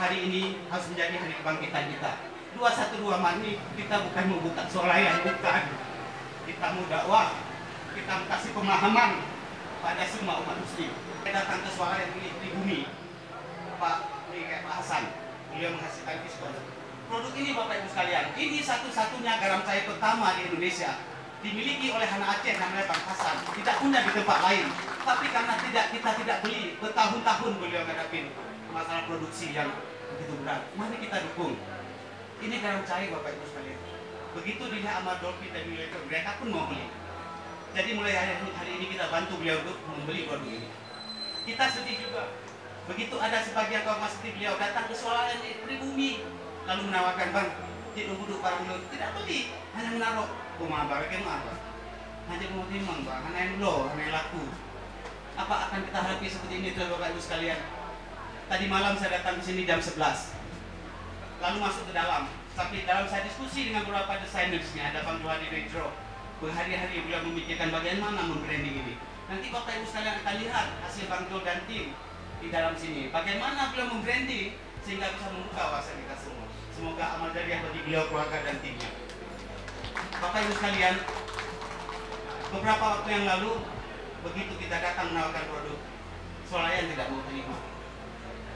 hari ini harus menjadi hari kebangkitan kita. 212 Maret ini kita bukan membuka swalayan, bukan. Kita mau dakwah, kita kasih pemahaman pada semua umat muslim. Kita datang ke swalayan di bumi. Pak Hasan, beliau menghasilkan viskos. Produk ini Bapak Ibu sekalian, ini satu-satunya garam cair pertama di Indonesia, dimiliki oleh anak Aceh namanya Bang Hasan. Tidak punya di tempat lain, tapi karena kita tidak beli, bertahun-tahun beliau ngadapin masalah produksi yang begitu berat. Mari kita dukung. Ini garam cair Bapak Ibu sekalian. Begitu dilihat sama Dolphin dan Mileto, mereka pun mau beli. Jadi mulai hari ini kita bantu beliau untuk membeli produk ini. Kita sedih juga. Begitu ada sebagian kaum seperti beliau datang ke swalayan di pribumi, lalu menawarkan, Bang, tidak duduk barang beliau, tidak beli, hanya menaruh. Rumah barang apa? Hanya mau timang, Bang, hanya yang hanya laku. Apa akan kita hadapi seperti ini, Bapak Ibu sekalian? Tadi malam saya datang ke sini jam 11, lalu masuk ke dalam. Tapi dalam saya diskusi dengan beberapa desainersnya, ada Bang Johadi Redro. Berhari-hari beliau memikirkan bagaimana membranding ini. Nanti Bapak Ibu sekalian akan lihat hasil Bang Jo dan tim di dalam sini. Bagaimana beliau membranding sehingga bisa membuka wawasan kita semua. Semoga amal jariah bagi beliau, keluarga dan timnya. Bapak Ibu sekalian, beberapa waktu yang lalu begitu kita datang menawarkan produk, swalayan tidak mau terima.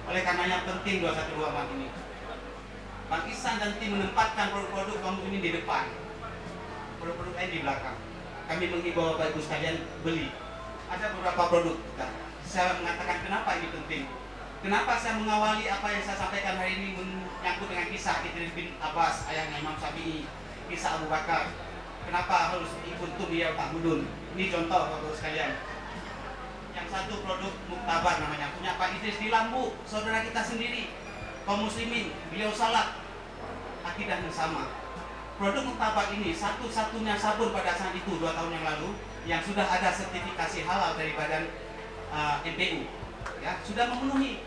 Oleh karenanya penting 212 Maret ini. Bang Ihsan dan tim menempatkan produk-produk bambu ini di depan, produk-produk lain di belakang. Kami menghimbau Bapak Ibu sekalian beli. Ada beberapa produk. Saya mengatakan kenapa ini penting. Kenapa saya mengawali apa yang saya sampaikan hari ini menyangkut dengan kisah Idris bin Abbas, ayahnya Imam Syafi'i, kisah Abu Bakar. Kenapa harus ikut ya Pak Budun? Ini contoh Bapak Ibu sekalian. Yang satu produk Muktabar namanya, punya Pak Idris di Lambu, saudara kita sendiri, kaum muslimin, beliau salat, akidahnya sama. Produk Muktabar ini satu-satunya sabun pada saat itu 2 tahun yang lalu yang sudah ada sertifikasi halal dari badan MPU, ya, sudah memenuhi.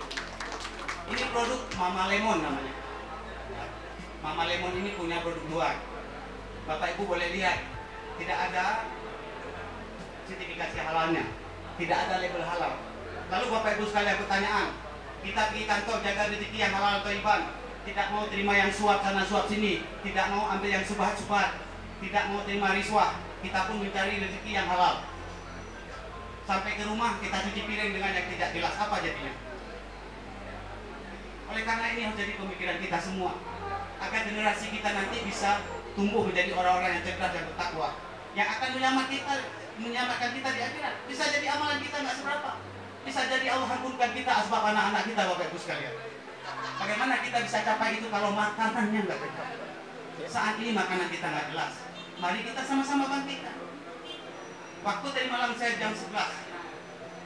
Ini produk Mama Lemon namanya. Mama Lemon ini punya produk luar. Bapak Ibu boleh lihat, tidak ada sertifikasi halalnya, tidak ada label halal. Lalu Bapak Ibu sekalian pertanyaan, kita pergi kantor jaga rezeki yang halal atau iban, tidak mau terima yang suap sana suap sini, tidak mau ambil yang subhat-subhat, tidak mau terima riswah, kita pun mencari rezeki yang halal. Sampai ke rumah kita cuci piring dengan yang tidak jelas, apa jadinya? Oleh karena ini harus jadi pemikiran kita semua, agar generasi kita nanti bisa tumbuh menjadi orang-orang yang cerdas dan bertakwa, yang akan menyelamatkan kita di akhirat. Bisa jadi amalan kita nggak seberapa, bisa jadi Allah ampunkan kita asbab anak-anak kita, Bapak Ibu sekalian. Bagaimana kita bisa capai itu kalau makanannya nggak tercapai? Saat ini makanan kita nggak jelas. Mari kita sama-sama bangkitkan. Waktu tadi malam saya jam 11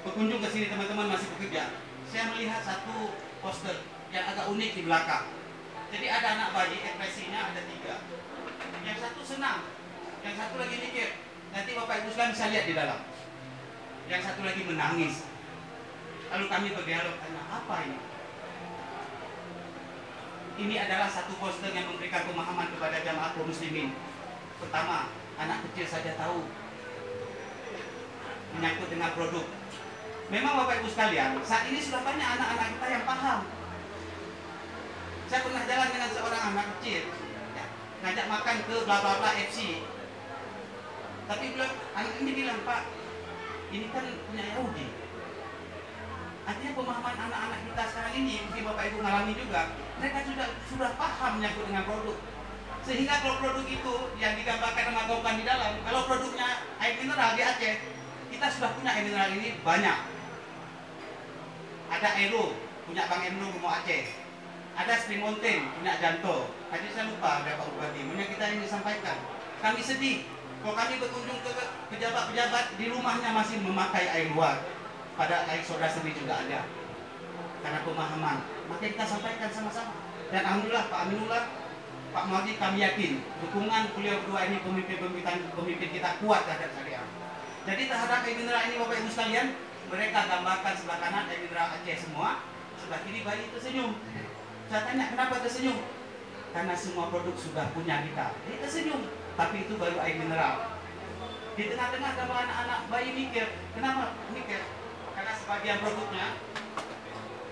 berkunjung ke sini, teman-teman masih bekerja. Saya melihat satu poster yang agak unik di belakang. Jadi ada anak bayi, ekspresinya ada 3. Yang satu senang, yang satu lagi mikir. Nanti Bapak Ibu sekalian bisa lihat di dalam. Yang satu lagi menangis. Lalu kami berdialog, tanya apa ini? Ini adalah satu poster yang memberikan pemahaman kepada jamaah kaum muslimin. Pertama, anak kecil saja tahu menyangkut dengan produk. Memang Bapak Ibu sekalian, saat ini sudah banyak anak-anak kita yang paham. Saya pernah jalan dengan seorang anak kecil, ya, ngajak makan ke bla bla bla FC. Tapi anak ini bilang, Pak, ini kan punya Yahudi. Artinya pemahaman anak-anak kita sekarang ini, mungkin Bapak Ibu ngalami juga, mereka sudah paham menyangkut dengan produk. Sehingga kalau produk itu yang digambarkan sama Gaukan di dalam, kalau produknya air mineral di Aceh, kita sudah punya air mineral ini banyak. Ada Aero, punya Bang Emno Gumo Aceh. Ada Spring Mountain, punya Janto. Tadi saya lupa ada Pak Bupati, maunya kita ini sampaikan. Kami sedih kalau kami berkunjung ke pejabat-pejabat di rumahnya masih memakai air luar. Pada air soda sendiri juga ada. Karena pemahaman, maka kita sampaikan sama-sama. Dan alhamdulillah Pak Aminullah, Pak Maudi, kami yakin dukungan beliau berdua ini pemimpin kita kuat terhadap syariah. Jadi terhadap air mineral ini Bapak Ibu sekalian, mereka gambarkan sebelah kanan air mineral Aceh semua, sebelah kiri bayi tersenyum. Saya tanya kenapa tersenyum? Karena semua produk sudah punya kita. Jadi tersenyum, tapi itu baru air mineral. Di tengah-tengah gambar anak-anak bayi mikir, kenapa mikir? Karena sebagian produknya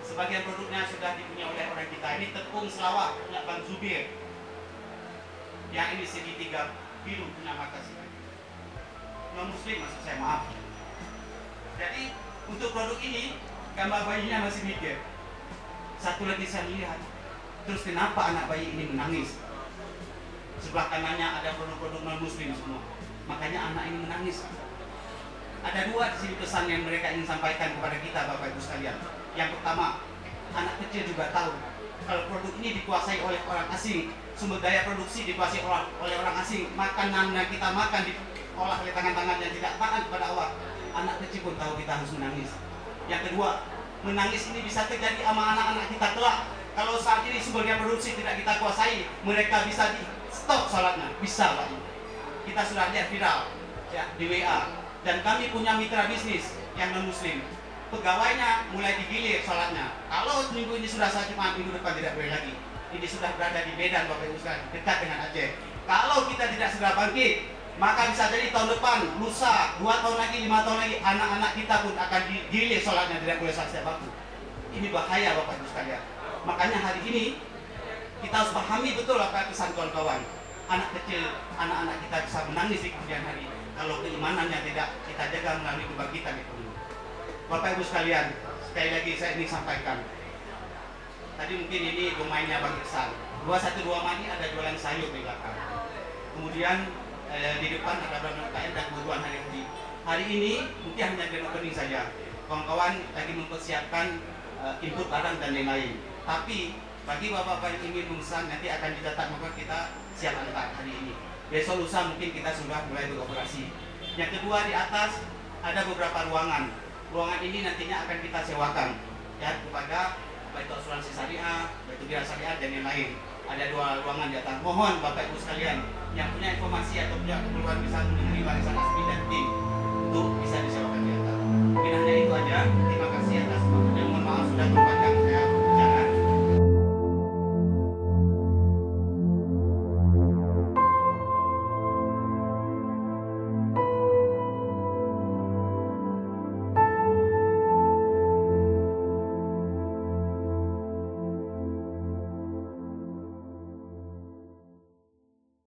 Sebagian produknya sudah dipunya oleh orang kita. Ini tepung selawat punya Bang Zubir. Yang ini segitiga biru punya Makasih. Non muslim maksud saya, maaf. Jadi untuk produk ini gambar bayinya masih mikir. Satu lagi saya lihat, terus kenapa anak bayi ini menangis? Sebelah kanannya ada produk-produk non muslim semua. Makanya anak ini menangis. Ada dua di sini pesan yang mereka ingin sampaikan kepada kita, Bapak Ibu sekalian. Yang pertama, anak kecil juga tahu kalau produk ini dikuasai oleh orang asing, sumber daya produksi dikuasai oleh orang asing, makanan yang kita makan diolah oleh tangan-tangan yang tidak taat kepada Allah. Anak kecil pun tahu kita harus menangis. Yang kedua, menangis ini bisa terjadi sama anak-anak kita kelak. Kalau saat ini sumber daya produksi tidak kita kuasai, mereka bisa di stop sholatnya, bisa Pak. Kita sudah lihat viral ya di WA. Dan kami punya mitra bisnis yang non muslim. Pegawainya mulai digilir sholatnya. Kalau minggu ini sudah sholat Jumat, minggu depan tidak boleh lagi. Ini sudah berada di Medan, Bapak Ibu sekalian, dekat dengan Aceh. Kalau kita tidak segera bangkit, maka bisa jadi tahun depan, lusa, 2 tahun lagi, 5 tahun lagi, anak-anak kita pun akan digilir sholatnya, tidak boleh sholat setiap waktu. Ini bahaya, Bapak Ibu sekalian. Makanya hari ini kita harus pahami betul apa pesan kawan-kawan. Anak kecil, anak-anak kita bisa menangis di kemudian hari kalau keimanannya tidak kita jaga melalui kebangkitan ekonomi. Bapak Ibu sekalian, sekali lagi saya ingin sampaikan. Tadi mungkin ini domainnya Bang Iksan. 212 Mani ada jualan sayur di belakang. Kemudian di depan ada Bang KM dan kebutuhan hari-hari. Hari ini mungkin hanya grand opening saja. Kawan-kawan lagi mempersiapkan input barang dan lain-lain. Tapi bagi bapak-bapak yang ingin memesan nanti akan dicatat, maka kita siap antar hari ini. Besok lusa mungkin kita sudah mulai beroperasi. Yang kedua, di atas ada beberapa ruangan. Ruangan ini nantinya akan kita sewakan ya kepada baik asuransi syariah, baik biaya syariah dan yang lain. Ada 2 ruangan di atas. Mohon Bapak Ibu sekalian yang punya informasi atau punya keperluan bisa menghubungi Barisan Asmi dan tim untuk bisa disewakan di atas. Mungkin hanya itu aja. Terima